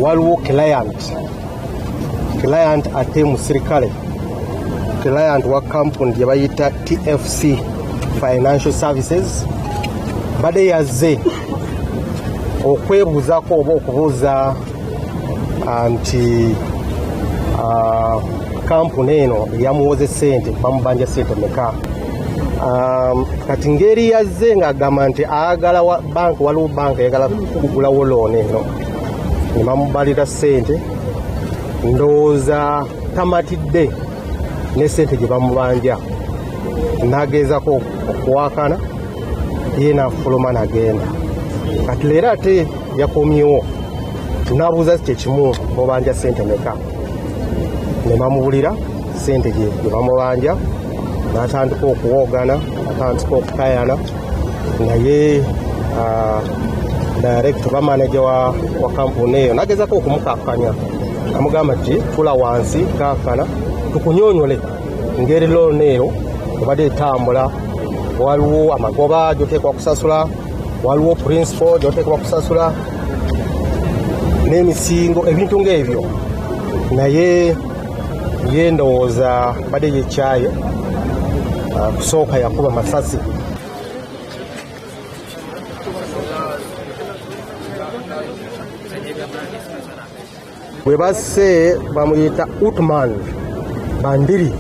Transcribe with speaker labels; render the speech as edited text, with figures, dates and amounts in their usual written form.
Speaker 1: waliwo client ate musirikale, client wa company gye bayita TFC Financial Services badde yazze okwebuuzako oba okubuuza nti kampuni eno yamuwoze ssente bamubanja ssente meka. Kati ngeri yazze ng'agamba nti ayagala banka, waliwo banka ayagala kugulawo looni eno ne bamubalira ssente, ndowooza tamatidde ne ssente gye bamubanja, n'ageezako okuwakana ye n'afuluma n'agenda. Kati leero ate yakomyewo n'abuuza kyekimu mubanja ssente meka, ne bamubulira ssente gye bamubanja, n'atandika okuwoogana, n'atandika okukayana, naye director ba manager wa kampuni eyo n'agezako okumukakanya, amugamba nti tula wansi kaakana tukunyonyole ngeri looni eyo obadde etambula, waliwo amagoba gy'oteekwa kusasula, waliwo principal gy'oteekwa kusasula n'emisingo, ebintu ng'ebyo. Naye ye ndowooza badde yekyaye kusooka yakuba amasasi. Bwe basse bamuyita Utman Bandiri.